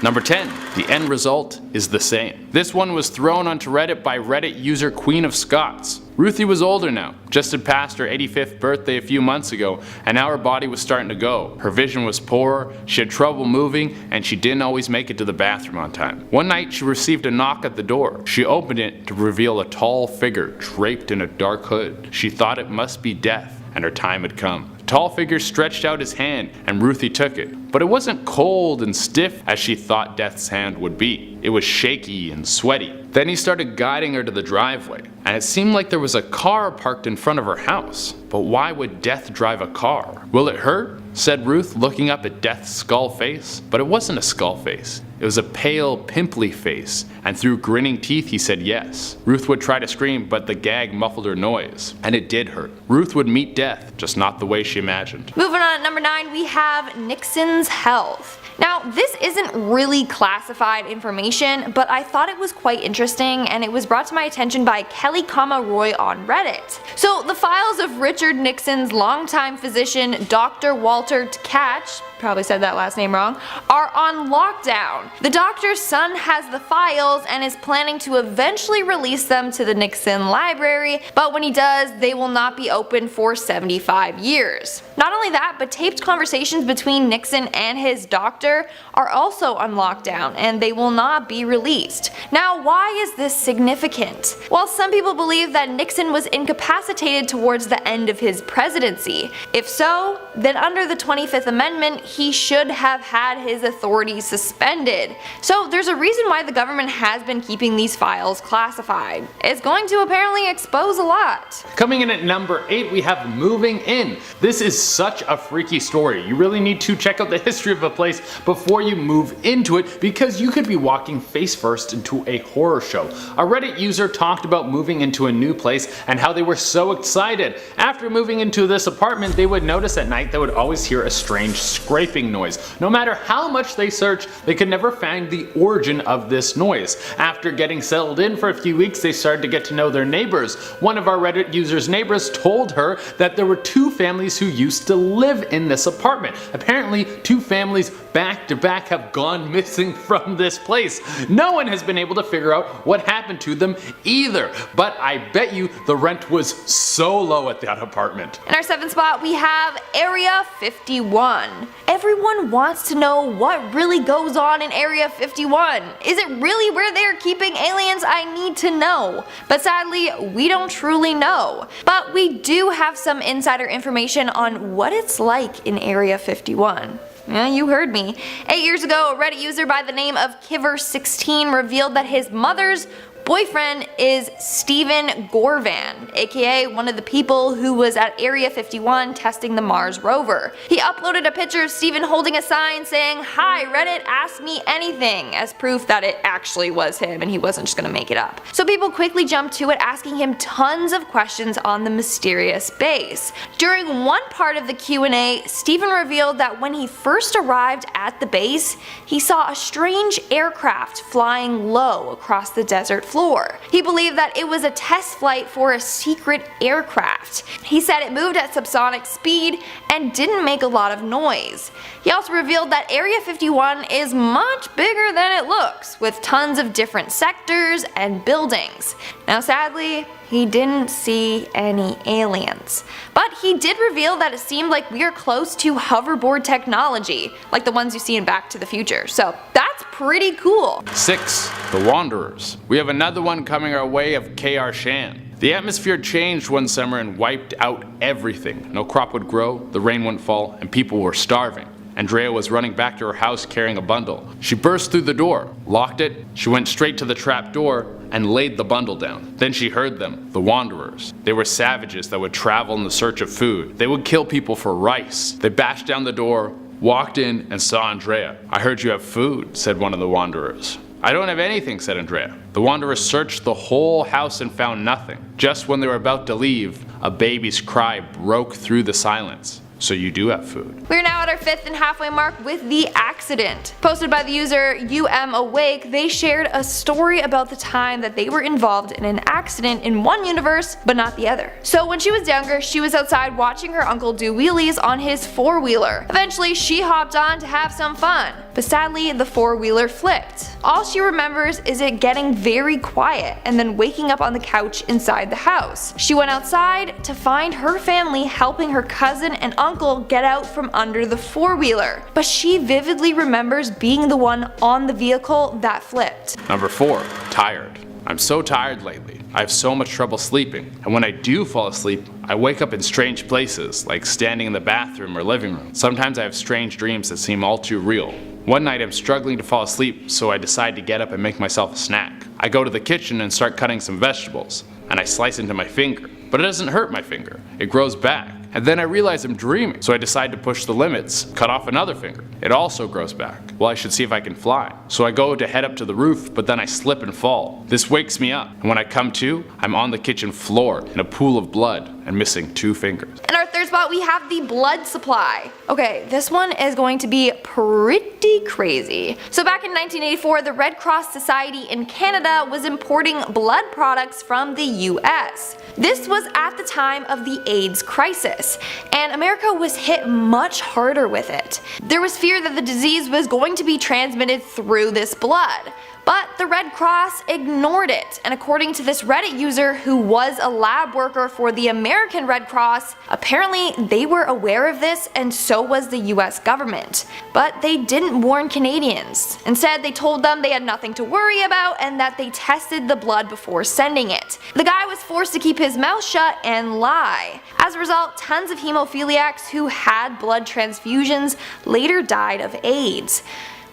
Number 10. The end result is the same. This one was thrown onto Reddit by Reddit user Queen of Scots. Ruthie was older now, just had passed her 85th birthday a few months ago, and now her body was starting to go. Her vision was poor, she had trouble moving, and she didn't always make it to the bathroom on time. One night she received a knock at the door. She opened it to reveal a tall figure draped in a dark hood. She thought it must be death, and her time had come. The tall figure stretched out his hand, and Ruthie took it. But it wasn't cold and stiff as she thought Death's hand would be. It was shaky and sweaty. Then he started guiding her to the driveway, and it seemed like there was a car parked in front of her house. But why would Death drive a car? Will it hurt? Said Ruth, looking up at Death's skull face. But it wasn't a skull face. It was a pale, pimply face, and through grinning teeth he said yes. Ruth would try to scream, but the gag muffled her noise, and it did hurt. Ruth would meet Death, just not the way she imagined. Moving on at number 9, we have Nixon's health. Now, this isn't really classified information, but I thought it was quite interesting, and it was brought to my attention by Kelly, Roy on Reddit. So, the files of Richard Nixon's longtime physician, Dr. Walter Tkach, probably said that last name wrong, are on lockdown. The doctor's son has the files and is planning to eventually release them to the Nixon library, but when he does, they will not be open for 75 years. Not only that, but taped conversations between Nixon and his doctor are also on lockdown, and they will not be released. Now, why is this significant? Well, some people believe that Nixon was incapacitated towards the end of his presidency. If so, then under the 25th Amendment, he should have had his authority suspended. So there's a reason why the government has been keeping these files classified. It's going to apparently expose a lot. Coming in at number 8, we have Moving In. This is such a freaky story. You really need to check out the history of a place before you move into it, because you could be walking face first into a horror show. A Reddit user talked about moving into a new place and how they were so excited. After moving into this apartment, they would notice at night they would always hear a strange scraping noise. No matter how much they searched, they could never find the origin of this noise. After getting settled in for a few weeks, they started to get to know their neighbors. One of our Reddit users' neighbors told her that there were 2 families who used to live in this apartment. Apparently, 2 families back to back have gone missing from this place. No one has been able to figure out what happened to them either, but I bet you the rent was so low at that apartment. In our 7th spot, we have Area 51. Everyone wants to know what really goes on in Area 51. Is it really where they're keeping aliens? I need to know. But sadly, we don't truly know. But we do have some insider information on what it's like in Area 51. Yeah, you heard me. 8 years ago, a Reddit user by the name of Kiver16 revealed that his mother's boyfriend is Steven Gorvan, aka one of the people who was at Area 51 testing the Mars rover. He uploaded a picture of Steven holding a sign saying, "Hi Reddit, ask me anything," as proof that it actually was him and he wasn't just gonna make it up. So people quickly jumped to it, asking him tons of questions on the mysterious base. During one part of the Q&A, Steven revealed that when he first arrived at the base, he saw a strange aircraft flying low across the desert floor. He believed that it was a test flight for a secret aircraft. He said it moved at subsonic speed and didn't make a lot of noise. He also revealed that Area 51 is much bigger than it looks, with tons of different sectors and buildings. Now sadly, he didn't see any aliens. But he did reveal that it seemed like we are close to hoverboard technology, like the ones you see in Back to the Future. So that's pretty cool. 6. The Wanderers. We have another one coming our way of K.R. Shan. The atmosphere changed one summer and wiped out everything. No crop would grow, the rain wouldn't fall, and people were starving. Andrea was running back to her house carrying a bundle. She burst through the door, locked it, she went straight to the trap door, and laid the bundle down. Then she heard them, the Wanderers. They were savages that would travel in the search of food. They would kill people for rice. They bashed down the door, walked in, and saw Andrea. "I heard you have food," said one of the Wanderers. "I don't have anything," said Andrea. The Wanderers searched the whole house and found nothing. Just when they were about to leave, a baby's cry broke through the silence. so you do have food. We're now at our 5th and halfway mark with the accident. Posted by the user UMAwake, they shared a story about the time that they were involved in an accident in one universe but not the other. So when she was younger, she was outside watching her uncle do wheelies on his four-wheeler. Eventually she hopped on to have some fun, but sadly the four-wheeler flipped. All she remembers is it getting very quiet and then waking up on the couch inside the house. She went outside to find her family helping her cousin and uncle get out from under the four-wheeler, but she vividly remembers being the one on the vehicle that flipped. Number 4. Tired. I'm so tired lately. I have so much trouble sleeping, and when I do fall asleep, I wake up in strange places, like standing in the bathroom or living room. Sometimes I have strange dreams that seem all too real. One night I'm struggling to fall asleep, so I decide to get up and make myself a snack. I go to the kitchen and start cutting some vegetables, and I slice into my finger. But it doesn't hurt my finger, it grows back. And then I realize I'm dreaming, so I decide to push the limits, cut off another finger. It also grows back. Well, I should see if I can fly. So I go to head up to the roof, but then I slip and fall. This wakes me up, and when I come to, I'm on the kitchen floor in a pool of blood and missing 2 fingers. In our 3rd spot, we have the blood supply. Okay, this one is going to be pretty crazy. So back in 1984, the Red Cross Society in Canada was importing blood products from the US. This was at the time of the AIDS crisis, and America was hit much harder with it. There was fear that the disease was going to be transmitted through this blood. But the Red Cross ignored it, and according to this Reddit user who was a lab worker for the American Red Cross, apparently they were aware of this and so was the US government. But they didn't warn Canadians. Instead, they told them they had nothing to worry about and that they tested the blood before sending it. The guy was forced to keep his mouth shut and lie. As a result, tons of hemophiliacs who had blood transfusions later died of AIDS.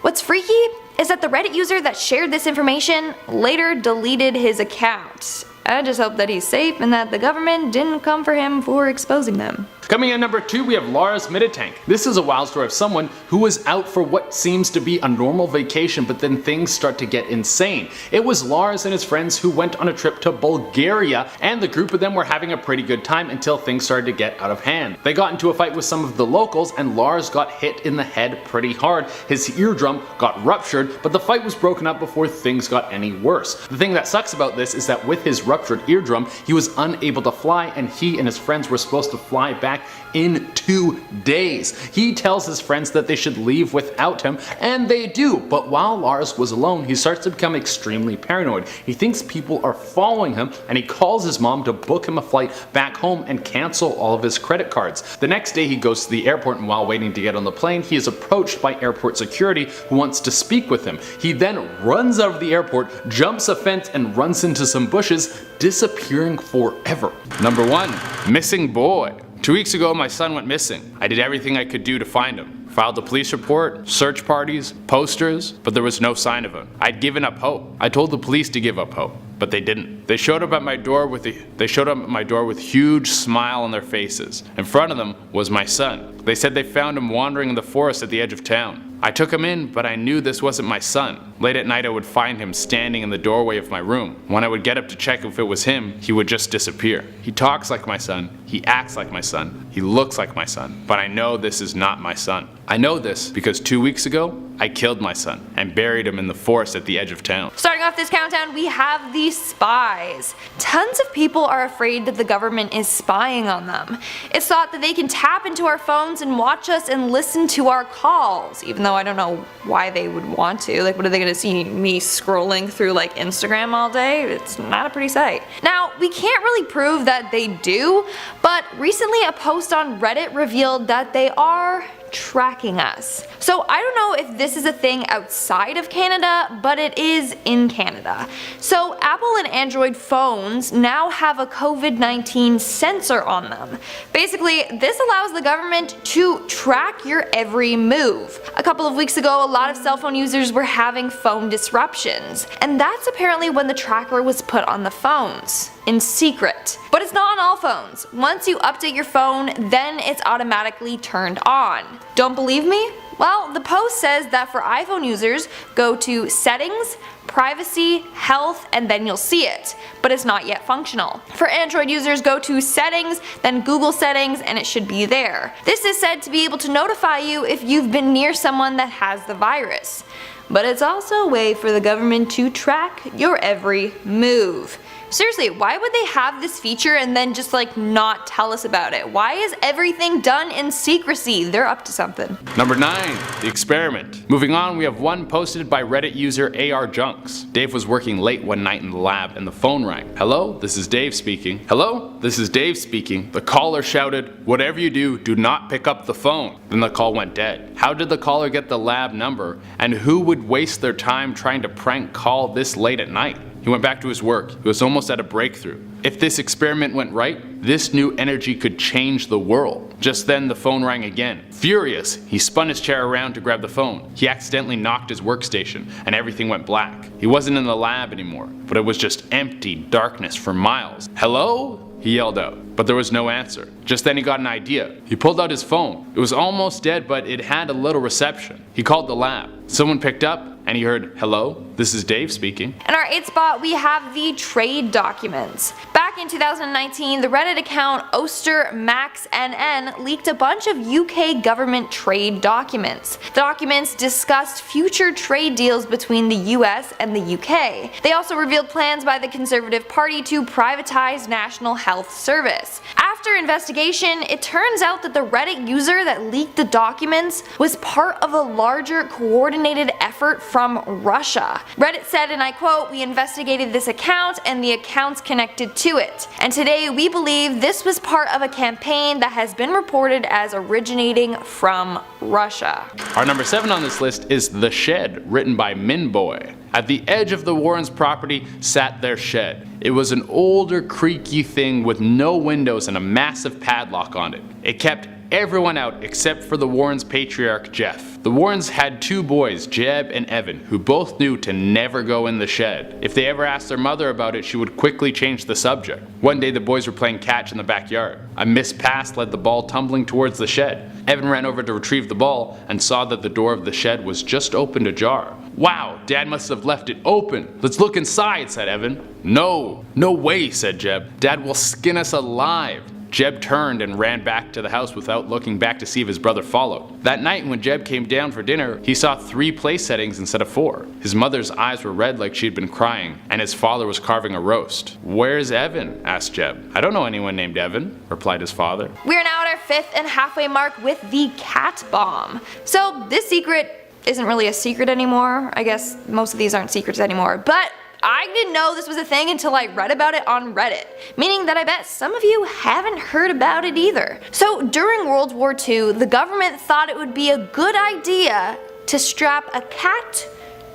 What's freaky is that the Reddit user that shared this information later deleted his account. I just hope that he's safe and that the government didn't come for him for exposing them. Coming in number 2, we have Lars Middetank. This is a wild story of someone who was out for what seems to be a normal vacation, but then things start to get insane. It was Lars and his friends who went on a trip to Bulgaria, and the group of them were having a pretty good time until things started to get out of hand. They got into a fight with some of the locals, and Lars got hit in the head pretty hard. His eardrum got ruptured, but the fight was broken up before things got any worse. The thing that sucks about this is that with his ruptured eardrum, he was unable to fly, and he and his friends were supposed to fly back in 2 days. He tells his friends that they should leave without him, and they do, but while Lars was alone, he starts to become extremely paranoid. He thinks people are following him, and he calls his mom to book him a flight back home and cancel all of his credit cards. The next day he goes to the airport, and while waiting to get on the plane, he is approached by airport security who wants to speak with him. He then runs out of the airport, jumps a fence, and runs into some bushes, disappearing forever. Number 1. Missing boy. 2 weeks ago, my son went missing. I did everything I could do to find him. Filed a police report, search parties, posters, but there was no sign of him. I'd given up hope. I told the police to give up hope, but they didn't. They showed up at my door with huge smile on their faces. In front of them was my son. They said they found him wandering in the forest at the edge of town. I took him in, but I knew this wasn't my son. Late at night I would find him standing in the doorway of my room. When I would get up to check if it was him, he would just disappear. He talks like my son, he acts like my son, he looks like my son, but I know this is not my son. I know this because 2 weeks ago, I killed my son and buried him in the forest at the edge of town. Starting off this countdown, we have the spies. Tons of people are afraid that the government is spying on them. It's thought that they can tap into our phones and watch us and listen to our calls, even though I don't know why they would want to. Like, what are they gonna see me scrolling through like Instagram all day? It's not a pretty sight. Now, we can't really prove that they do, but recently a post on Reddit revealed that they are tracking us. So I don't know if this is a thing outside of Canada, but it is in Canada. So Apple and Android phones now have a COVID-19 sensor on them. Basically, this allows the government to track your every move. A couple of weeks ago, a lot of cell phone users were having phone disruptions, and that's apparently when the tracker was put on the phones. In secret. But it's not on all phones. Once you update your phone, then it's automatically turned on. Don't believe me? Well, the post says that for iPhone users, go to Settings, Privacy, Health, and then you'll see it, but it's not yet functional. For Android users, go to Settings, then Google Settings, and it should be there. This is said to be able to notify you if you've been near someone that has the virus. But it's also a way for the government to track your every move. Seriously, why would they have this feature and then just like not tell us about it? Why is everything done in secrecy? They're up to something. Number 9. The experiment. Moving on, we have one posted by Reddit user ARJunks. Dave was working late one night in the lab and the phone rang. Hello, this is Dave speaking. Hello, this is Dave speaking. The caller shouted, "Whatever you do not pick up the phone." Then the call went dead. How did the caller get the lab number? And who would waste their time trying to prank call this late at night? He went back to his work. He was almost at a breakthrough. If this experiment went right, this new energy could change the world. Just then the phone rang again. Furious, he spun his chair around to grab the phone. He accidentally knocked his workstation and everything went black. He wasn't in the lab anymore, but it was just empty darkness for miles. Hello? He yelled out, but there was no answer. Just then he got an idea. He pulled out his phone. It was almost dead, but it had a little reception. He called the lab. Someone picked up and he heard, "Hello, this is Dave speaking." In our 8th spot, we have the trade documents. Back in 2019, the Reddit account OsterMaxNN leaked a bunch of UK government trade documents. The documents discussed future trade deals between the US and the UK. They also revealed plans by the Conservative Party to privatize National Health Service. After investigation, it turns out that the Reddit user that leaked the documents was part of a larger coordinated effort from Russia. Reddit said, and I quote, "We investigated this account and the accounts connected to it. And today we believe this was part of a campaign that has been reported as originating from Russia." Our number 7 on this list is The Shed, written by Minboy. At the edge of the Warrens' property sat their shed. It was an older, creaky thing with no windows and a massive padlock on it. It kept everyone out except for the Warrens' patriarch Jeff. The Warrens had 2 boys, Jeb and Evan, who both knew to never go in the shed. If they ever asked their mother about it, she would quickly change the subject. One day the boys were playing catch in the backyard. A missed pass led the ball tumbling towards the shed. Evan ran over to retrieve the ball and saw that the door of the shed was just opened ajar. "Wow, Dad must have left it open. Let's look inside," said Evan. No way," said Jeb. "Dad will skin us alive." Jeb turned and ran back to the house without looking back to see if his brother followed. That night when Jeb came down for dinner, he saw 3 place settings instead of 4. His mother's eyes were red like she'd been crying, and his father was carving a roast. "Where's Evan?" asked Jeb. "I don't know anyone named Evan," replied his father. We're now at our 5th and halfway mark with the cat bomb. So this secret isn't really a secret anymore. I guess most of these aren't secrets anymore, but I didn't know this was a thing until I read about it on Reddit, meaning that I bet some of you haven't heard about it either. So during World War II, the government thought it would be a good idea to strap a cat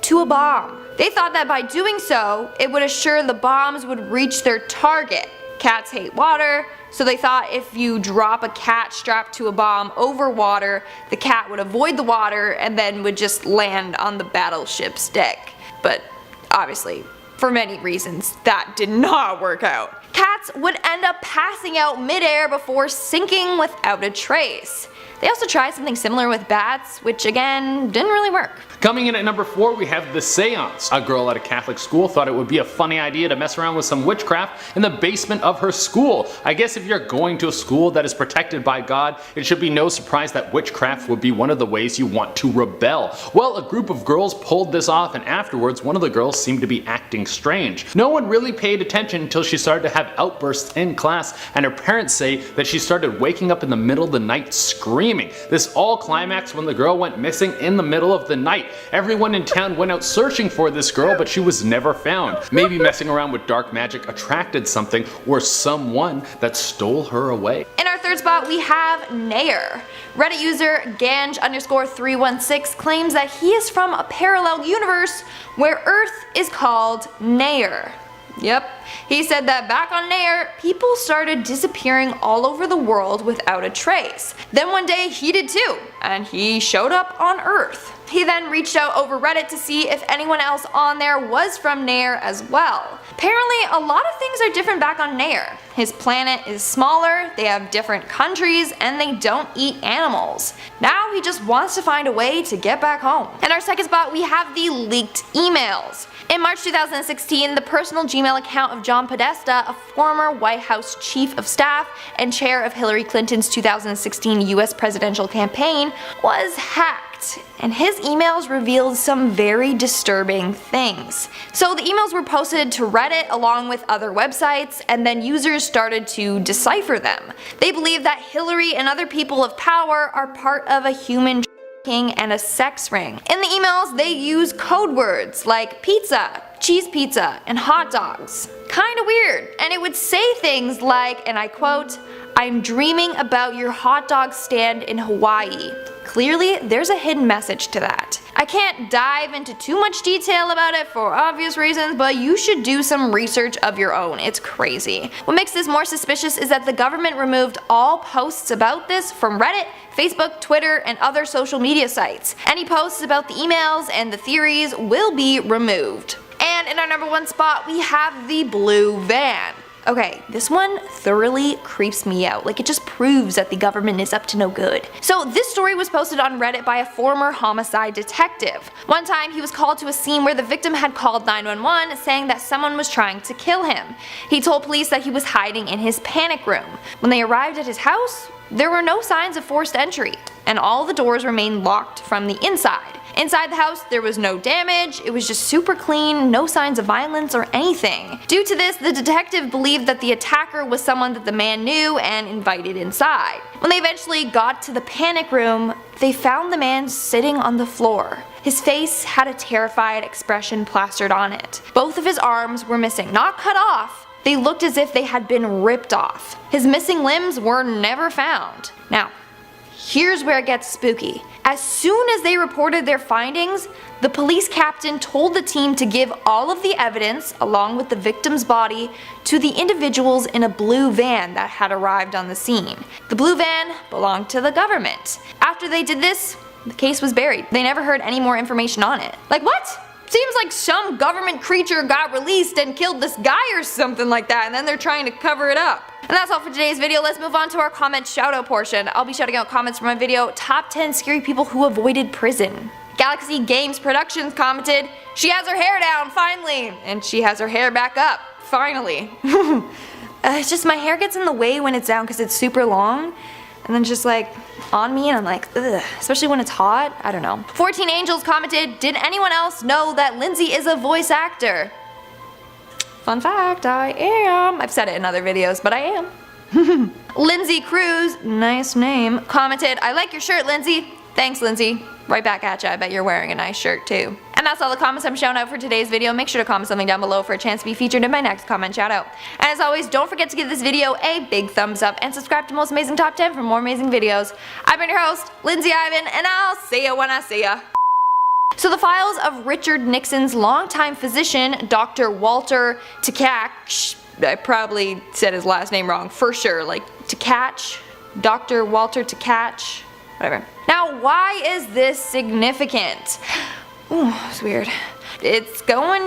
to a bomb. They thought that by doing so, it would assure the bombs would reach their target. Cats hate water, so they thought if you drop a cat strapped to a bomb over water, the cat would avoid the water and then would just land on the battleship's deck. But obviously, for many reasons, that did not work out. Cats would end up passing out midair before sinking without a trace. They also tried something similar with bats, which again, didn't really work. Coming in at number 4, we have The Seance. A girl at a Catholic school thought it would be a funny idea to mess around with some witchcraft in the basement of her school. I guess if you're going to a school that is protected by God, it should be no surprise that witchcraft would be one of the ways you want to rebel. Well, a group of girls pulled this off, and afterwards one of the girls seemed to be acting strange. No one really paid attention until she started to have outbursts in class, and her parents say that she started waking up in the middle of the night screaming. This all climaxed when the girl went missing in the middle of the night. Everyone in town went out searching for this girl, but she was never found. Maybe messing around with dark magic attracted something or someone that stole her away. In our 3rd spot, we have Nair. Reddit user Ganj_316 claims that he is from a parallel universe where Earth is called Nair. Yep, he said that back on Nair, people started disappearing all over the world without a trace. Then one day he did too, and he showed up on Earth. He then reached out over Reddit to see if anyone else on there was from Nair as well. Apparently, a lot of things are different back on Nair. His planet is smaller, they have different countries, and they don't eat animals. Now he just wants to find a way to get back home. In our second spot, we have the leaked emails. In March 2016, the personal Gmail account of John Podesta, a former White House chief of staff and chair of Hillary Clinton's 2016 US presidential campaign, was hacked, and his emails revealed some very disturbing things. So the emails were posted to Reddit along with other websites, and then users started to decipher them. They believe that Hillary and other people of power are part of a human and a sex ring. In the emails, they use code words like pizza, cheese pizza, and hot dogs. Kinda weird. And it would say things like, and I quote, "I'm dreaming about your hot dog stand in Hawaii." Clearly, there's a hidden message to that. I can't dive into too much detail about it for obvious reasons, but you should do some research of your own. It's crazy. What makes this more suspicious is that the government removed all posts about this from Reddit, Facebook, Twitter, and other social media sites. Any posts about the emails and the theories will be removed. And in our number one spot, we have the blue van. Okay, this one thoroughly creeps me out. Like, it just proves that the government is up to no good. So this story was posted on Reddit by a former homicide detective. One time he was called to a scene where the victim had called 911 saying that someone was trying to kill him. He told police that he was hiding in his panic room. When they arrived at his house, there were no signs of forced entry, and all the doors remained locked from the inside. Inside the house, there was no damage, it was just super clean, no signs of violence or anything. Due to this, the detective believed that the attacker was someone that the man knew and invited inside. When they eventually got to the panic room, they found the man sitting on the floor. His face had a terrified expression plastered on it. Both of his arms were missing, not cut off. They looked as if they had been ripped off. His missing limbs were never found. Now, here's where it gets spooky. As soon as they reported their findings, the police captain told the team to give all of the evidence, along with the victim's body, to the individuals in a blue van that had arrived on the scene. The blue van belonged to the government. After they did this, the case was buried. They never heard any more information on it. Like, what? Seems like some government creature got released and killed this guy or something like that, and then they're trying to cover it up. And that's all for today's video. Let's move on to our comment shoutout portion. I'll be shouting out comments from my video, Top 10 Scary People Who Avoided Prison. Galaxy Games Productions commented, "She has her hair down, finally!" And she has her hair back up, finally. It's just my hair gets in the way when it's down because it's super long. And then just like on me, and I'm like, ugh, especially when it's hot. I don't know. 14 Angels commented, "Did anyone else know that Lindsay is a voice actor?" Fun fact, I am. I've said it in other videos, but I am. Lindsay Cruz, nice name, commented, "I like your shirt, Lindsay." Thanks, Lindsay. Right back at ya. I bet you're wearing a nice shirt too. And that's all the comments I'm shouting out for today's video. Make sure to comment something down below for a chance to be featured in my next comment shout out. And as always, don't forget to give this video a big thumbs up and subscribe to Most Amazing Top 10 for more amazing videos. I've been your host, Lindsay Ivan, and I'll see ya when I see ya. So the files of Richard Nixon's longtime physician, Dr. Walter Tkach, I probably said his last name wrong for sure, like Tkach, Dr. Walter Tkach, whatever. Now, why is this significant? Ooh, it's weird. It's going...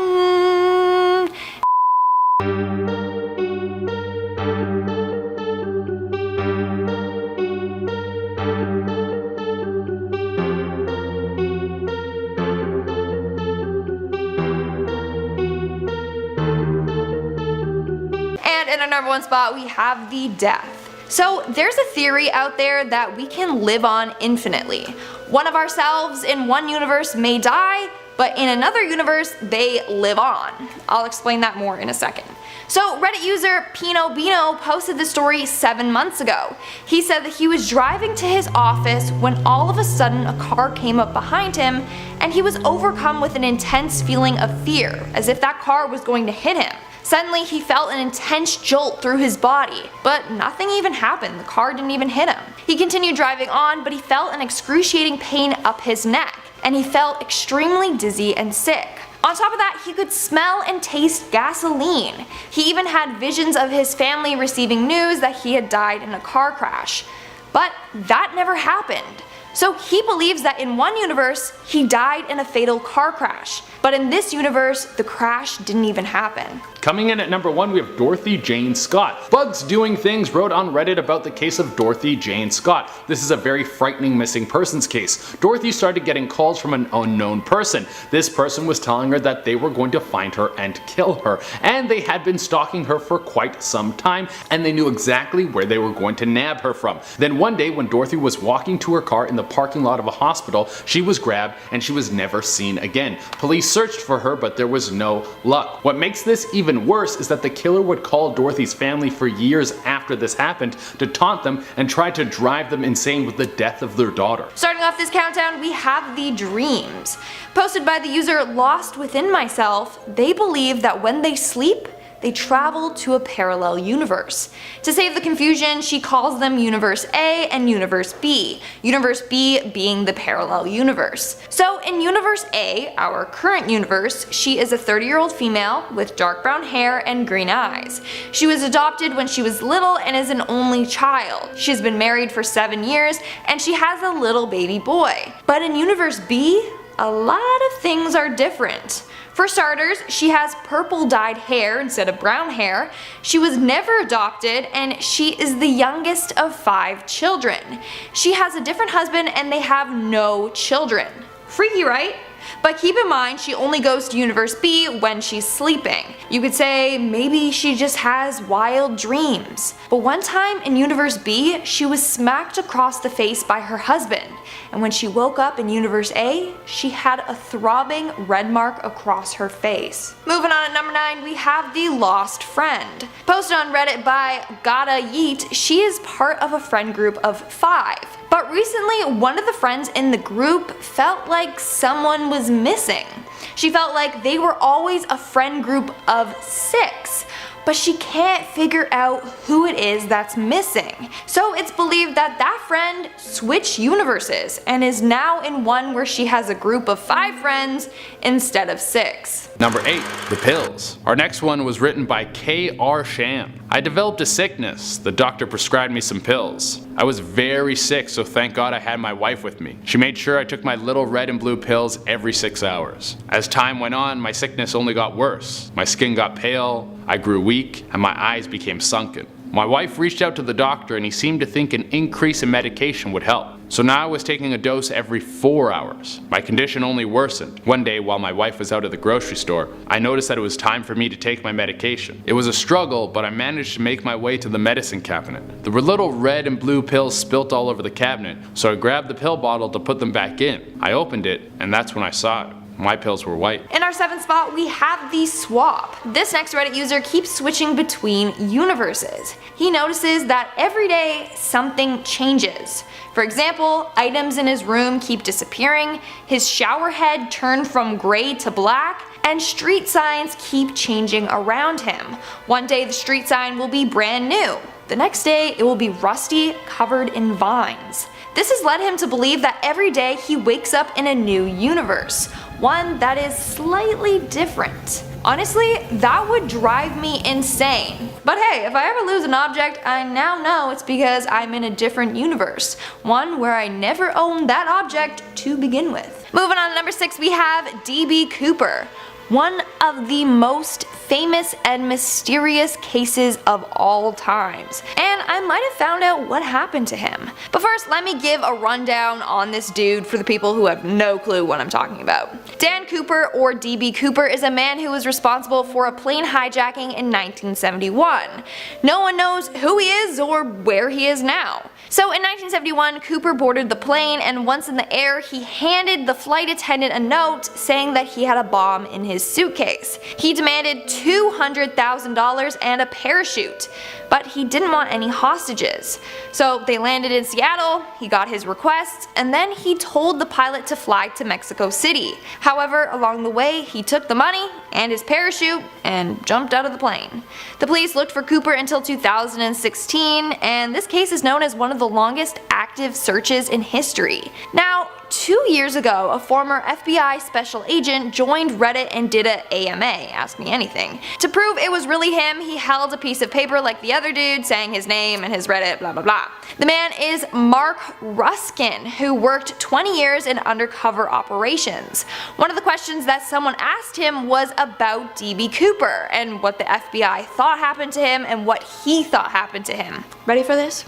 And in our number one spot, we have the death. So there's a theory out there that we can live on infinitely. One of ourselves in one universe may die, but in another universe, they live on. I'll explain that more in a second. So Reddit user Pino Bino posted this story 7 months ago. He said that he was driving to his office when all of a sudden a car came up behind him and he was overcome with an intense feeling of fear, as if that car was going to hit him. Suddenly he felt an intense jolt through his body, but nothing even happened. The car didn't even hit him. He continued driving on, but he felt an excruciating pain up his neck, and he felt extremely dizzy and sick. On top of that, he could smell and taste gasoline. He even had visions of his family receiving news that he had died in a car crash. But that never happened. So he believes that in one universe, he died in a fatal car crash. But in this universe, the crash didn't even happen. Coming in at number 1, we have Dorothy Jane Scott. Bugs Doing Things wrote on Reddit about the case of Dorothy Jane Scott. This is a very frightening missing persons case. Dorothy started getting calls from an unknown person. This person was telling her that they were going to find her and kill her, and they had been stalking her for quite some time, and they knew exactly where they were going to nab her from. Then one day, when Dorothy was walking to her car in the parking lot of a hospital, she was grabbed and she was never seen again. Police searched for her, but there was no luck. What makes this even worse is that the killer would call Dorothy's family for years after this happened to taunt them and try to drive them insane with the death of their daughter. Starting off this countdown, we have the dreams. Posted by the user Lost Within Myself, they believe that when they sleep, they travel to a parallel universe. To save the confusion, she calls them Universe A and Universe B, Universe B being the parallel universe. So in Universe A, our current universe, she is a 30-year-old female with dark brown hair and green eyes. She was adopted when she was little and is an only child. She's been married for 7 years and she has a little baby boy. But in Universe B, a lot of things are different. For starters, she has purple dyed hair instead of brown hair, she was never adopted, and she is the youngest of 5 children. She has a different husband and they have no children. Freaky, right? But keep in mind, she only goes to Universe B when she's sleeping. You could say maybe she just has wild dreams. But one time in Universe B, she was smacked across the face by her husband. And when she woke up in Universe A, she had a throbbing red mark across her face. Moving on at number 9, we have the lost friend. Posted on Reddit by Gotta Yeet, she is part of a friend group of 5. But recently, one of the friends in the group felt like someone was missing. She felt like they were always a friend group of 6. But she can't figure out who it is that's missing. So it's believed that that friend switched universes and is now in one where she has a group of 5 friends instead of 6. Number 8, the pills. Our next one was written by K.R. Sham. I developed a sickness. The doctor prescribed me some pills. I was very sick, so thank God I had my wife with me. She made sure I took my little red and blue pills every 6 hours. As time went on, my sickness only got worse. My skin got pale, I grew weak, and my eyes became sunken. My wife reached out to the doctor and he seemed to think an increase in medication would help. So now I was taking a dose every 4 hours. My condition only worsened. One day while my wife was out at the grocery store, I noticed that it was time for me to take my medication. It was a struggle, but I managed to make my way to the medicine cabinet. There were little red and blue pills spilt all over the cabinet, so I grabbed the pill bottle to put them back in. I opened it, and that's when I saw it. My pills were white. In our 7th spot, we have the swap. This next Reddit user keeps switching between universes. He notices that every day something changes. For example, items in his room keep disappearing, his shower head turned from gray to black, and street signs keep changing around him. One day the street sign will be brand new. The next day it will be rusty, covered in vines. This has led him to believe that every day he wakes up in a new universe, one that is slightly different. Honestly, that would drive me insane. But hey, if I ever lose an object, I now know it's because I'm in a different universe, one where I never owned that object to begin with. Moving on to number 6, we have DB Cooper. One of the most famous and mysterious cases of all times, and I might have found out what happened to him. But first, let me give a rundown on this dude for the people who have no clue what I'm talking about. Dan Cooper, or DB Cooper, is a man who was responsible for a plane hijacking in 1971. No one knows who he is or where he is now. So in 1971, Cooper boarded the plane, and once in the air, he handed the flight attendant a note saying that he had a bomb in his suitcase. He demanded $200,000 and a parachute, but he didn't want any hostages. So they landed in Seattle, he got his request, and then he told the pilot to fly to Mexico City. However, along the way, he took the money and his parachute and jumped out of the plane. The police looked for Cooper until 2016, and this case is known as one of the longest active searches in history. Now, 2 years ago, a former FBI special agent joined Reddit and did a AMA, Ask Me Anything. To prove it was really him, he held a piece of paper like the other dude, saying his name and his Reddit, blah blah blah. The man is Mark Ruskin, who worked 20 years in undercover operations. One of the questions that someone asked him was about DB Cooper, and what the FBI thought happened to him and what he thought happened to him. Ready for this?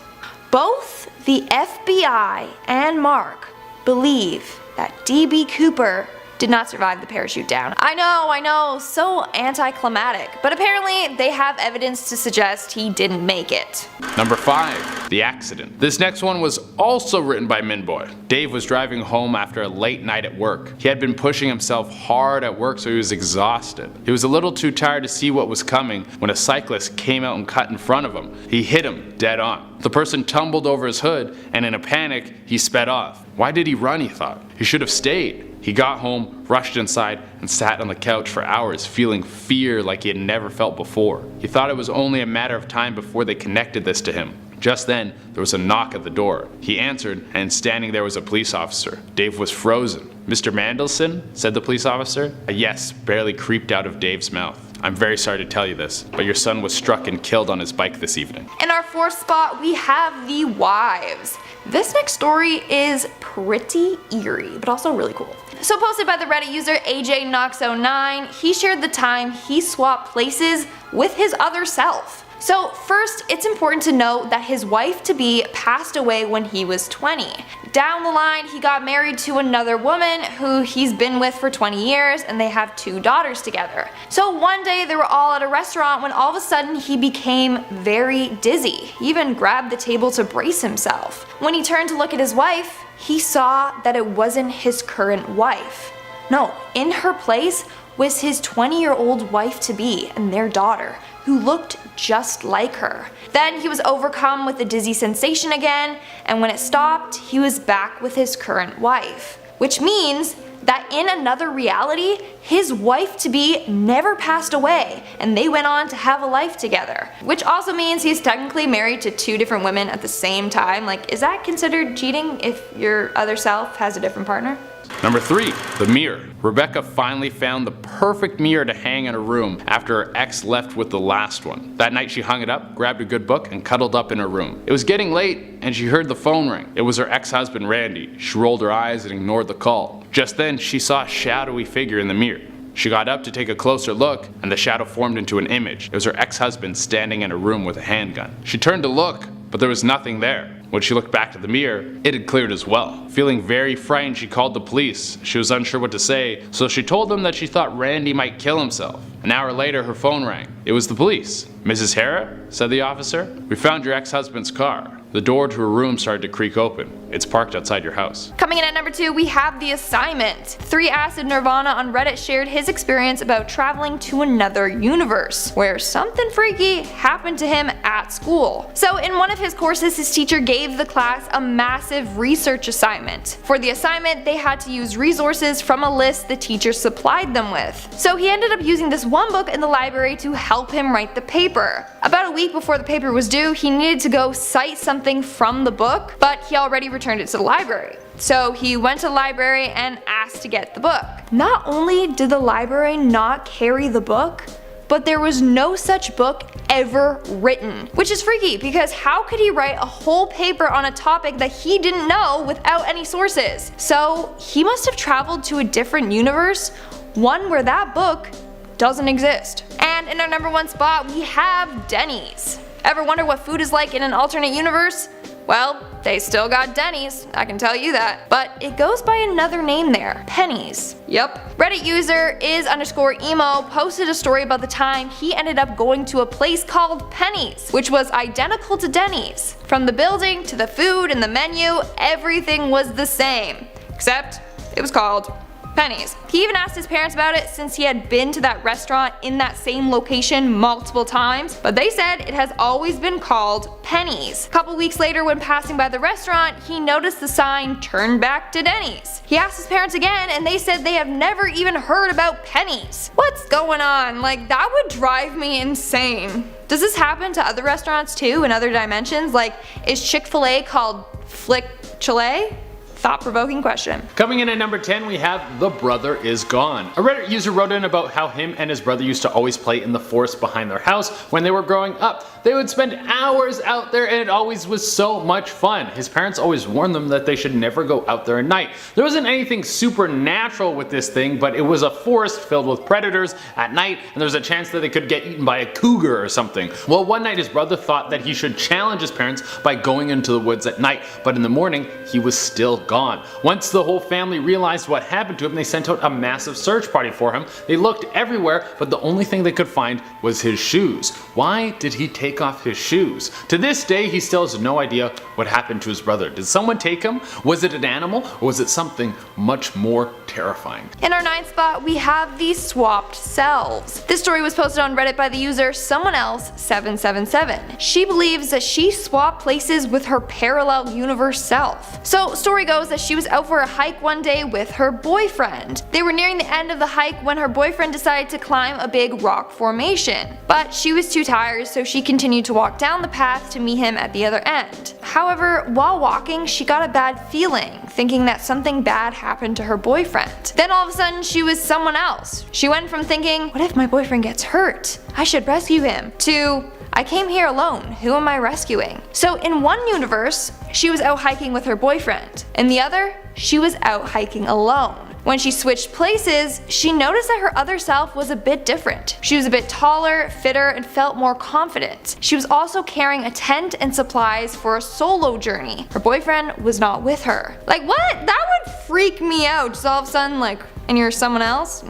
Both the FBI and Mark believe that DB Cooper did not survive the parachute down. I know, so anticlimactic, but apparently they have evidence to suggest he didn't make it. Number 5. The accident. This next one was also written by Minboy. Dave was driving home after a late night at work. He had been pushing himself hard at work, so he was exhausted. He was a little too tired to see what was coming when a cyclist came out and cut in front of him. He hit him dead on. The person tumbled over his hood, and in a panic, he sped off. Why did he run, he thought? He should have stayed. He got home, rushed inside, and sat on the couch for hours, feeling fear like he had never felt before. He thought it was only a matter of time before they connected this to him. Just then, there was a knock at the door. He answered, and standing there was a police officer. Dave was frozen. "Mr. Mandelson?" said the police officer. A yes barely creeped out of Dave's mouth. "I'm very sorry to tell you this, but your son was struck and killed on his bike this evening." In our 4th spot, we have the wives. This next story is pretty eerie, but also really cool. So posted by the Reddit user AJKnox09, he shared the time he swapped places with his other self. So first, it's important to note that his wife-to-be passed away when he was 20. Down the line, he got married to another woman who he's been with for 20 years, and they have 2 daughters together. So one day they were all at a restaurant when all of a sudden he became very dizzy. He even grabbed the table to brace himself. When he turned to look at his wife, he saw that it wasn't his current wife. No, in her place was his 20-year-old wife-to-be and their daughter, who looked just like her. Then he was overcome with a dizzy sensation again, and when it stopped, he was back with his current wife. Which means that in another reality, his wife-to-be never passed away, and they went on to have a life together. Which also means he's technically married to 2 different women at the same time. Like, is that considered cheating if your other self has a different partner? Number 3. The mirror. Rebecca finally found the perfect mirror to hang in her room after her ex left with the last one. That night she hung it up, grabbed a good book, and cuddled up in her room. It was getting late, and she heard the phone ring. It was her ex-husband Randy. She rolled her eyes and ignored the call. Just then, she saw a shadowy figure in the mirror. She got up to take a closer look, and the shadow formed into an image. It was her ex-husband standing in her room with a handgun. She turned to look, but there was nothing there. When she looked back at the mirror, it had cleared as well. Feeling very frightened, she called the police. She was unsure what to say, so she told them that she thought Randy might kill himself. An hour later, her phone rang. It was the police. "Mrs. Hara?" said the officer. "We found your ex-husband's car. The door to her room started to creak open. It's parked outside your house." Coming in at number 2, we have The Assignment. 3 Acid Nirvana on Reddit shared his experience about traveling to another universe, where something freaky happened to him at school. So in one of his courses, his teacher gave the class a massive research assignment. For the assignment, they had to use resources from a list the teacher supplied them with. So he ended up using this one book in the library to help him write the paper. About a week before the paper was due, he needed to go cite something from the book, but he already returned it to the library. So he went to the library and asked to get the book. Not only did the library not carry the book, but there was no such book ever written. Which is freaky, because how could he write a whole paper on a topic that he didn't know without any sources? So he must have traveled to a different universe, one where that book doesn't exist. And in our number 1 spot, we have Denny's. Ever wonder what food is like in an alternate universe? Well, they still got Denny's, I can tell you that. But it goes by another name there, Penny's. Yep. Reddit user is_emo posted a story about the time he ended up going to a place called Penny's, which was identical to Denny's. From the building to the food and the menu, everything was the same. Except it was called Penny's. He even asked his parents about it since he had been to that restaurant in that same location multiple times, but they said it has always been called Penny's. A couple weeks later, when passing by the restaurant, he noticed the sign "Turn back to Denny's." He asked his parents again, and they said they have never even heard about Penny's. What's going on? Like, that would drive me insane. Does this happen to other restaurants too in other dimensions? Like, is Chick-fil-A called Flick-Chile? thought-provoking question. Coming in at number 10, we have The Brother Is Gone. A Reddit user wrote in about how him and his brother used to always play in the forest behind their house when they were growing up. They would spend hours out there and it always was so much fun. His parents always warned them that they should never go out there at night. There wasn't anything supernatural with this thing, but it was a forest filled with predators at night, and there was a chance that they could get eaten by a cougar or something. Well, one night his brother thought that he should challenge his parents by going into the woods at night, but in the morning he was still gone. Once the whole family realized what happened to him, they sent out a massive search party for him. They looked everywhere, but the only thing they could find was his shoes. Why did he take off his shoes? To this day, he still has no idea what happened to his brother. Did someone take him? Was it an animal? Or was it something much more terrifying? In our 9th spot, we have the swapped selves. This story was posted on Reddit by the user someone else 777. She believes that she swapped places with her parallel universe self. So story goes that she was out for a hike one day with her boyfriend. They were nearing the end of the hike when her boyfriend decided to climb a big rock formation. But she was too tired, so she continued to walk down the path to meet him at the other end. However, while walking, she got a bad feeling, thinking that something bad happened to her boyfriend. Then all of a sudden, she was someone else. She went from thinking, what if my boyfriend gets hurt? I should rescue him, to I came here alone, who am I rescuing? So in one universe, she was out hiking with her boyfriend. In the other, she was out hiking alone. When she switched places, she noticed that her other self was a bit different. She was a bit taller, fitter, and felt more confident. She was also carrying a tent and supplies for a solo journey. Her boyfriend was not with her. Like what? That would freak me out. Just all of a sudden like, and you're someone else?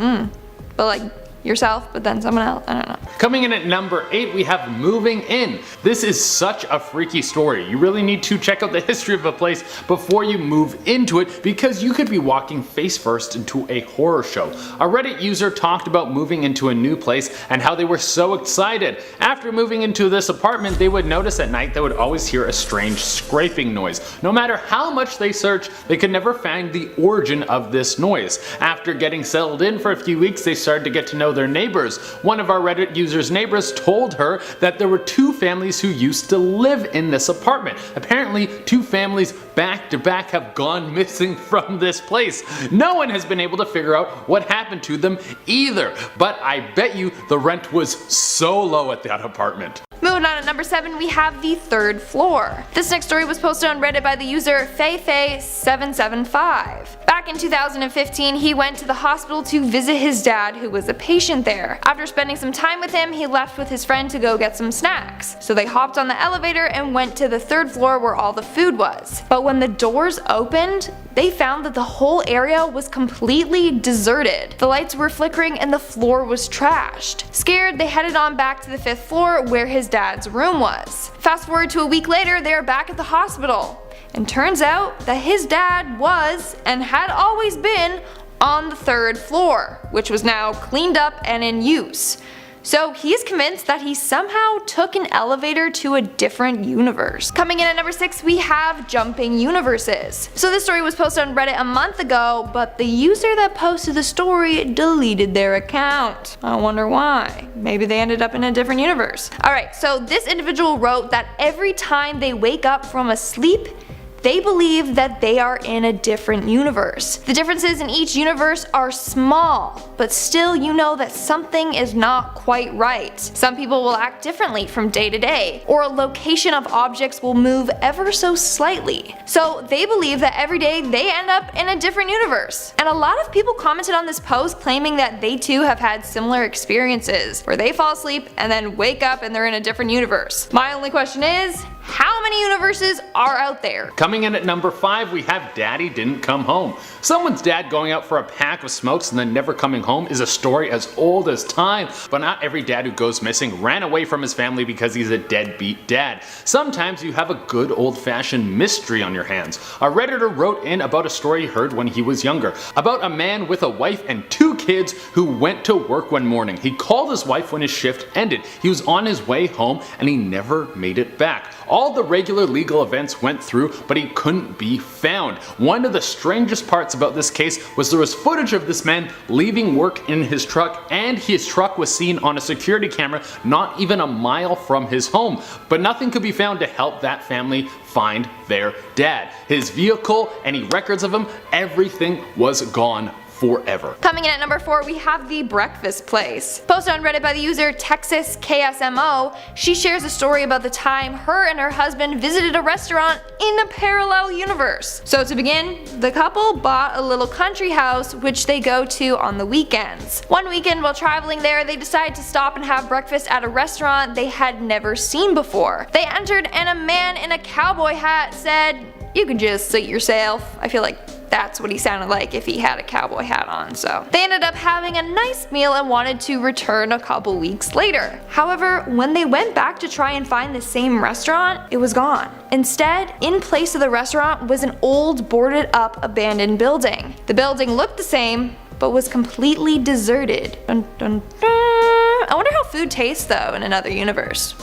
But like, yourself, but then someone else, I don't know. Coming in at number 8, we have Moving In. This is such a freaky story. You really need to check out the history of a place before you move into it, because you could be walking face first into a horror show. A Reddit user talked about moving into a new place and how they were so excited. After moving into this apartment, they would notice at night they would always hear a strange scraping noise. No matter how much they searched, they could never find the origin of this noise. After getting settled in for a few weeks, they started to get to know their neighbors. One of our Reddit user's neighbors told her that there were 2 families who used to live in this apartment. Apparently, 2 families back to back have gone missing from this place. No one has been able to figure out what happened to them either, but I bet you the rent was so low at that apartment. Moving on at number 7, we have the 3rd floor. This next story was posted on Reddit by the user FeiFei775. Back in 2015, he went to the hospital to visit his dad, who was a patient there. After spending some time with him, he left with his friend to go get some snacks. So they hopped on the elevator and went to the 3rd floor where all the food was. But when the doors opened, they found that the whole area was completely deserted. The lights were flickering and the floor was trashed. Scared, they headed on back to the 5th floor where his dad's room was. Fast forward to a week later, they are back at the hospital. And turns out that his dad was, and had always been, on the 3rd floor, which was now cleaned up and in use. So he's convinced that he somehow took an elevator to a different universe. Coming in at number 6, we have jumping universes. So this story was posted on Reddit a month ago, but the user that posted the story deleted their account. I wonder why. Maybe they ended up in a different universe. Alright, so this individual wrote that every time they wake up from a sleep, they believe that they are in a different universe. The differences in each universe are small, but still you know that something is not quite right. Some people will act differently from day to day, or a location of objects will move ever so slightly. So they believe that every day they end up in a different universe. And a lot of people commented on this post claiming that they too have had similar experiences, where they fall asleep and then wake up and they're in a different universe. My only question is, how many universes are out there? Coming in at number 5, we have Daddy Didn't Come Home. Someone's dad going out for a pack of smokes and then never coming home is a story as old as time, but not every dad who goes missing ran away from his family because he's a deadbeat dad. Sometimes you have a good old-fashioned mystery on your hands. A Redditor wrote in about a story he heard when he was younger, about a man with a wife and 2 kids who went to work one morning. He called his wife when his shift ended. He was on his way home and he never made it back. All All the regular legal events went through, but he couldn't be found. One of the strangest parts about this case was there was footage of this man leaving work in his truck, and his truck was seen on a security camera not even a mile from his home. But nothing could be found to help that family find their dad. His vehicle, any records of him, everything was gone forever. Coming in at number 4, we have the breakfast place. Posted on Reddit by the user TexasKSMO, she shares a story about the time her and her husband visited a restaurant in a parallel universe. So to begin, the couple bought a little country house which they go to on the weekends. One weekend while traveling there, they decided to stop and have breakfast at a restaurant they had never seen before. They entered and a man in a cowboy hat said, "You can just seat yourself." I feel like that's what he sounded like if he had a cowboy hat on, so. They ended up having a nice meal and wanted to return a couple weeks later. However, when they went back to try and find the same restaurant, it was gone. Instead, in place of the restaurant was an old boarded up abandoned building. The building looked the same, but was completely deserted. Dun, dun, dun. I wonder how food tastes though in another universe.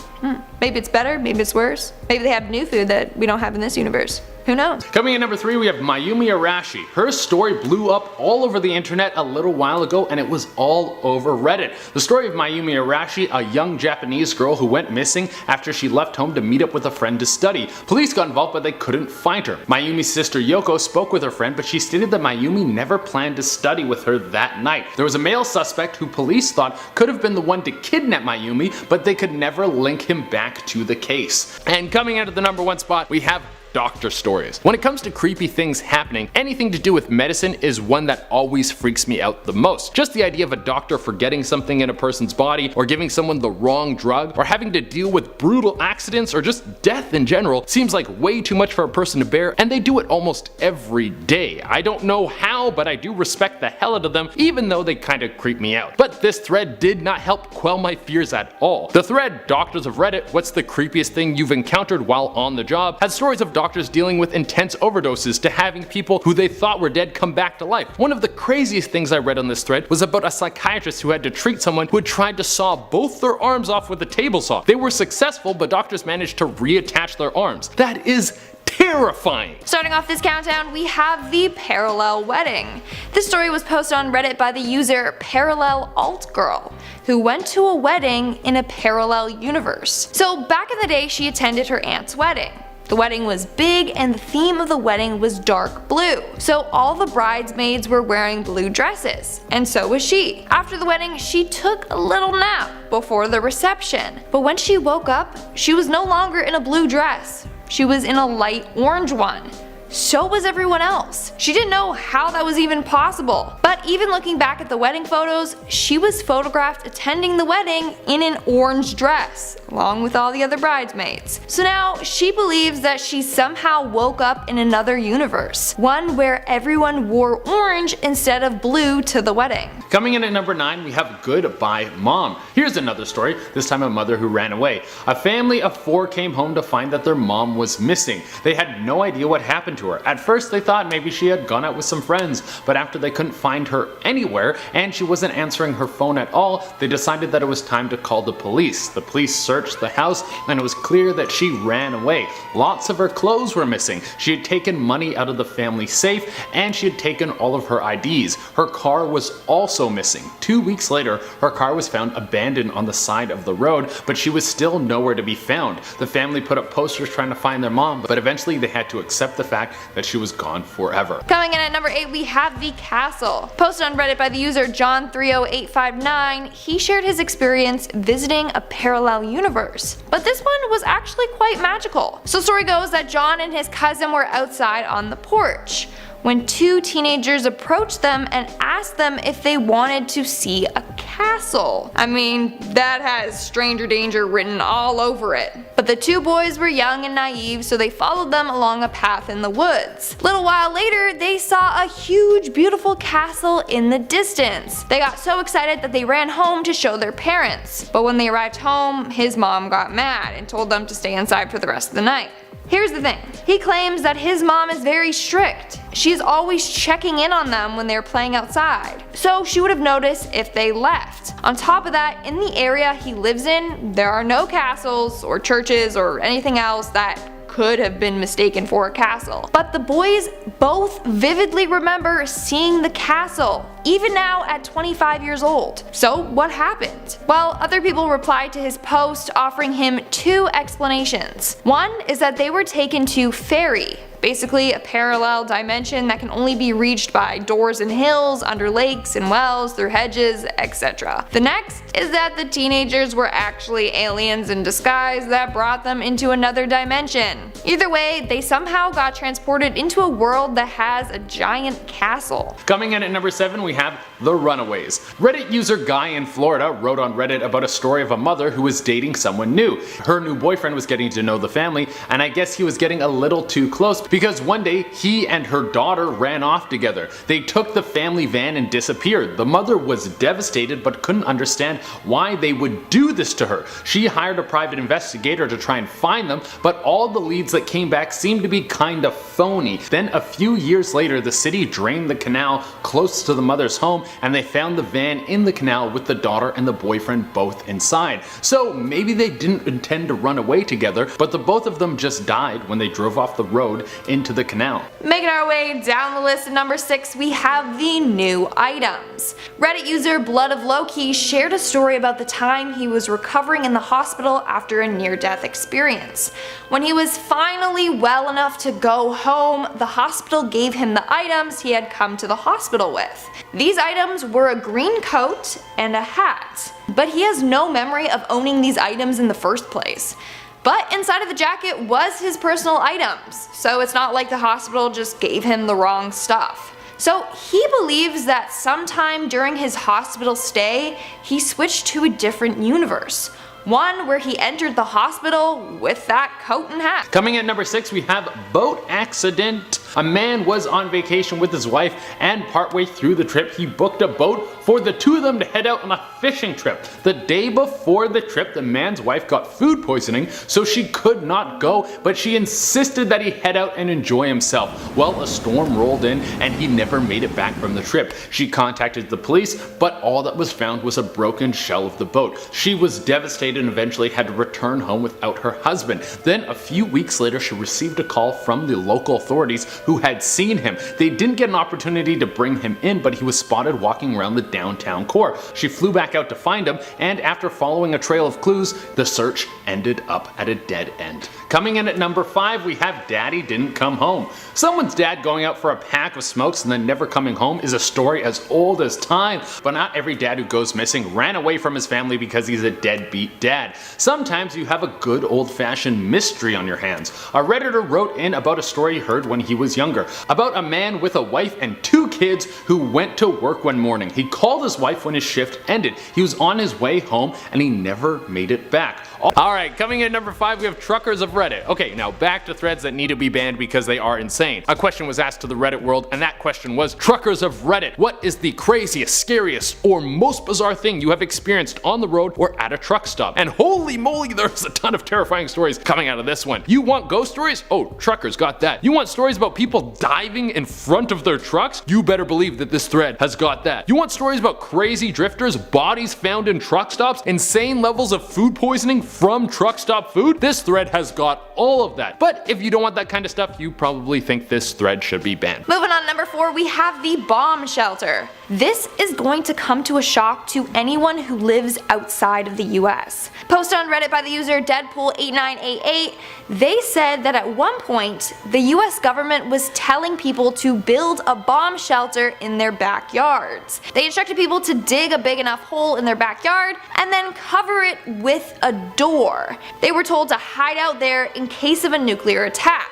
Maybe it's better, maybe it's worse. Maybe they have new food that we don't have in this universe. Who knows? Coming in number 3, we have Mayumi Arashi. Her story blew up all over the internet a little while ago, and it was all over Reddit. The story of Mayumi Arashi, a young Japanese girl who went missing after she left home to meet up with a friend to study. Police got involved, but they couldn't find her. Mayumi's sister Yoko spoke with her friend, but she stated that Mayumi never planned to study with her that night. There was a male suspect who police thought could have been the one to kidnap Mayumi, but they could never link him back to the case. And coming out of the number 1 spot, we have doctor stories. When it comes to creepy things happening, anything to do with medicine is one that always freaks me out the most. Just the idea of a doctor forgetting something in a person's body, or giving someone the wrong drug, or having to deal with brutal accidents, or just death in general, seems like way too much for a person to bear, and they do it almost every day. I don't know how, but I do respect the hell out of them, even though they kinda creep me out. But this thread did not help quell my fears at all. The thread, Doctors of Reddit, what's the creepiest thing you've encountered while on the job, had stories of doctors dealing with intense overdoses to having people who they thought were dead come back to life. One of the craziest things I read on this thread was about a psychiatrist who had to treat someone who had tried to saw both their arms off with a table saw. They were successful, but doctors managed to reattach their arms. That is terrifying. Starting off this countdown, we have the parallel wedding. This story was posted on Reddit by the user Parallel Alt Girl, who went to a wedding in a parallel universe. So back in the day, she attended her aunt's wedding. The wedding was big and the theme of the wedding was dark blue. So all the bridesmaids were wearing blue dresses, and so was she. After the wedding, she took a little nap before the reception. But when she woke up, she was no longer in a blue dress. She was in a light orange one. So was everyone else. She didn't know how that was even possible. But even looking back at the wedding photos, she was photographed attending the wedding in an orange dress, along with all the other bridesmaids. So now she believes that she somehow woke up in another universe, one where everyone wore orange instead of blue to the wedding. Coming in at number 9, we have Goodbye Mom. Here's another story, this time a mother who ran away. A family of 4 came home to find that their mom was missing. They had no idea what happened to her. At first they thought maybe she had gone out with some friends, but after they couldn't find her anywhere and she wasn't answering her phone at all, they decided that it was time to call the police. The police searched the house and it was clear that she ran away. Lots of her clothes were missing. She had taken money out of the family safe and she had taken all of her IDs. Her car was also missing. 2 weeks later, her car was found abandoned on the side of the road, but she was still nowhere to be found. The family put up posters trying to find their mom, but eventually they had to accept the fact that she was gone forever. Coming in at number 8, we have the castle. Posted on Reddit by the user John30859, he shared his experience visiting a parallel universe. But this one was actually quite magical. So story goes that John and his cousin were outside on the porch when 2 teenagers approached them and asked them if they wanted to see a castle. I mean, that has stranger danger written all over it. But the 2 boys were young and naive, so they followed them along a path in the woods. Little while later, they saw a huge, beautiful castle in the distance. They got so excited that they ran home to show their parents. But when they arrived home, his mom got mad and told them to stay inside for the rest of the night. Here's the thing. He claims that his mom is very strict. She's always checking in on them when they're playing outside, so she would have noticed if they left. On top of that, in the area he lives in, there are no castles or churches or anything else that could have been mistaken for a castle. But the boys both vividly remember seeing the castle, even now at 25 years old. So what happened? Well, other people replied to his post offering him two explanations. One is that they were taken to Fairy, basically a parallel dimension that can only be reached by doors in hills, under lakes and wells, through hedges, etc. The next is that the teenagers were actually aliens in disguise that brought them into another dimension. Either way, they somehow got transported into a world that has a giant castle. Coming in at number 7, we have The Runaways. Reddit user Guy in Florida wrote on Reddit about a story of a mother who was dating someone new. Her new boyfriend was getting to know the family, and I guess he was getting a little too close because one day he and her daughter ran off together. They took the family van and disappeared. The mother was devastated but couldn't understand why they would do this to her. She hired a private investigator to try and find them, but all the leads that came back seemed to be kinda phony. Then a few years later, the city drained the canal close to the mother's home and they found the van in the canal with the daughter and the boyfriend both inside. So maybe they didn't intend to run away together, but the both of them just died when they drove off the road into the canal. Making our way down the list at number 6, we have the new items. Reddit user Blood of Loki shared a story about the time he was recovering in the hospital after a near-death experience. When he was finally well enough to go home, the hospital gave him the items he had come to the hospital with. These items were a green coat and a hat, but he has no memory of owning these items in the first place. But inside of the jacket was his personal items, so it's not like the hospital just gave him the wrong stuff. So he believes that sometime during his hospital stay, he switched to a different universe. One where he entered the hospital with that coat and hat. Coming in at number 6, we have Boat Accident. A man was on vacation with his wife, and partway through the trip he booked a boat for the two of them to head out on a fishing trip. The day before the trip, the man's wife got food poisoning, so she could not go, but she insisted that he head out and enjoy himself. Well, a storm rolled in and he never made it back from the trip. She contacted the police, but all that was found was a broken shell of the boat. She was devastated and eventually had to return home without her husband. Then a few weeks later, she received a call from the local authorities who had seen him. They didn't get an opportunity to bring him in, but he was spotted walking around the downtown core. She flew back out to find him, and after following a trail of clues, the search ended up at a dead end. Coming in at number 5, we have Daddy Didn't Come Home. Someone's dad going out for a pack of smokes and then never coming home is a story as old as time, but not every dad who goes missing ran away from his family because he's a deadbeat dad. Sometimes you have a good old-fashioned mystery on your hands. A Redditor wrote in about a story he heard when he was younger, about a man with a wife and 2 kids who went to work one morning. He called his wife when his shift ended. He was on his way home and he never made it back. Alright, coming in at number 5, we have Truckers of Reddit. Okay, now back to threads that need to be banned because they are insane. A question was asked to the Reddit world, and that question was, Truckers of Reddit, what is the craziest, scariest, or most bizarre thing you have experienced on the road or at a truck stop? And holy moly, there's a ton of terrifying stories coming out of this one. You want ghost stories? Oh, Truckers got that. You want stories about people diving in front of their trucks? You better believe that this thread has got that. You want stories about crazy drifters, bodies found in truck stops, insane levels of food poisoning from truck stop food? This thread has got all of that. But if you don't want that kind of stuff, you probably think this thread should be banned. Moving on to number 4, we have the bomb shelter. This is going to come to a shock to anyone who lives outside of the US. Posted on Reddit by the user Deadpool8988, they said that at one point, the US government was telling people to build a bomb shelter in their backyards. They instructed people to dig a big enough hole in their backyard and then cover it with a door. They were told to hide out there in case of a nuclear attack.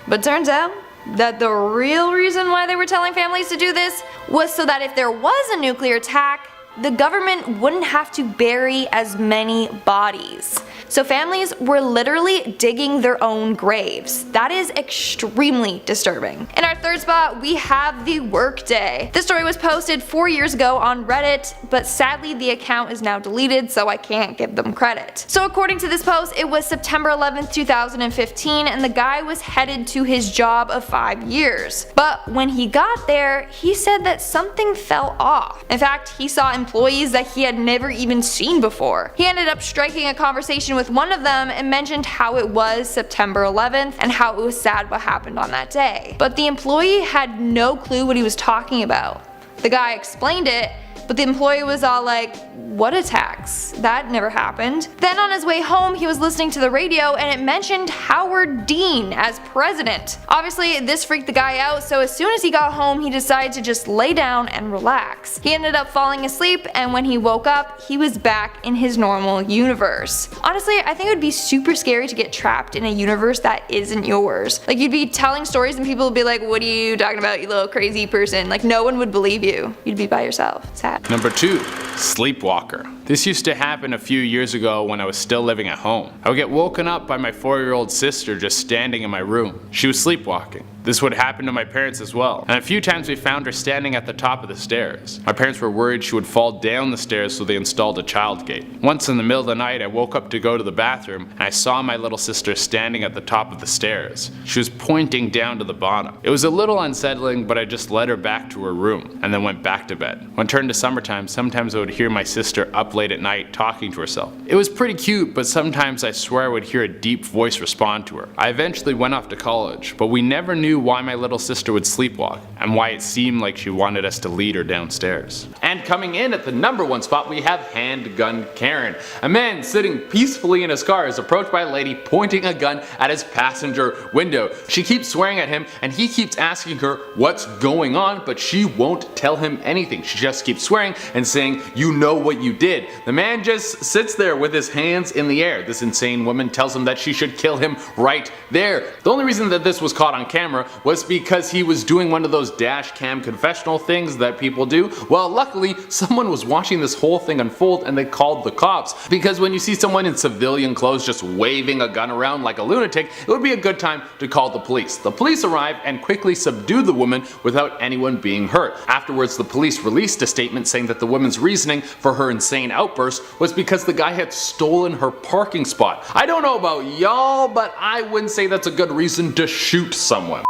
But turns out that the real reason why they were telling families to do this was so that if there was a nuclear attack, the government wouldn't have to bury as many bodies. So families were literally digging their own graves. That is extremely disturbing. In our third spot, we have the workday. This story was posted 4 years ago on Reddit, but sadly the account is now deleted, so I can't give them credit. So according to this post, it was September 11th, 2015, and the guy was headed to his job of 5 years. But when he got there, he said that something fell off. In fact, he saw employees that he had never even seen before. He ended up striking a conversation with one of them and mentioned how it was September 11th and how it was sad what happened on that day. But the employee had no clue what he was talking about. The guy explained it, but the employee was all like, "What attacks? That never happened." Then on his way home, he was listening to the radio and it mentioned Howard Dean as president. Obviously, this freaked the guy out, so as soon as he got home, he decided to just lay down and relax. He ended up falling asleep, and when he woke up, he was back in his normal universe. Honestly, I think it would be super scary to get trapped in a universe that isn't yours. Like, you'd be telling stories and people would be like, "What are you talking about, you little crazy person?" Like, no one would believe you. You'd be by yourself. Sad. Number 2. Sleepwalker. This used to happen a few years ago when I was still living at home. I would get woken up by my 4-year-old sister just standing in my room. She was sleepwalking. This would happen to my parents as well, and a few times we found her standing at the top of the stairs. My parents were worried she would fall down the stairs, so they installed a child gate. Once in the middle of the night, I woke up to go to the bathroom and I saw my little sister standing at the top of the stairs. She was pointing down to the bottom. It was a little unsettling, but I just led her back to her room and then went back to bed. When it turned to summertime, sometimes I would hear my sister up late at night talking to herself. It was pretty cute, but sometimes I swear I would hear a deep voice respond to her. I eventually went off to college, but we never knew why my little sister would sleepwalk, and why it seemed like she wanted us to lead her downstairs. And coming in at the number 1 spot, we have Handgun Karen. A man sitting peacefully in his car is approached by a lady pointing a gun at his passenger window. She keeps swearing at him and he keeps asking her what's going on, but she won't tell him anything. She just keeps swearing and saying, "You know what you did." The man just sits there with his hands in the air. This insane woman tells him that she should kill him right there. The only reason that this was caught on camera was because he was doing one of those dash cam confessional things that people do. Well, luckily someone was watching this whole thing unfold and they called the cops, because when you see someone in civilian clothes just waving a gun around like a lunatic, it would be a good time to call the police. The police arrived and quickly subdued the woman without anyone being hurt. Afterwards, the police released a statement saying that the woman's reasoning for her insane outburst was because the guy had stolen her parking spot. I don't know about y'all, but I wouldn't say that's a good reason to shoot someone.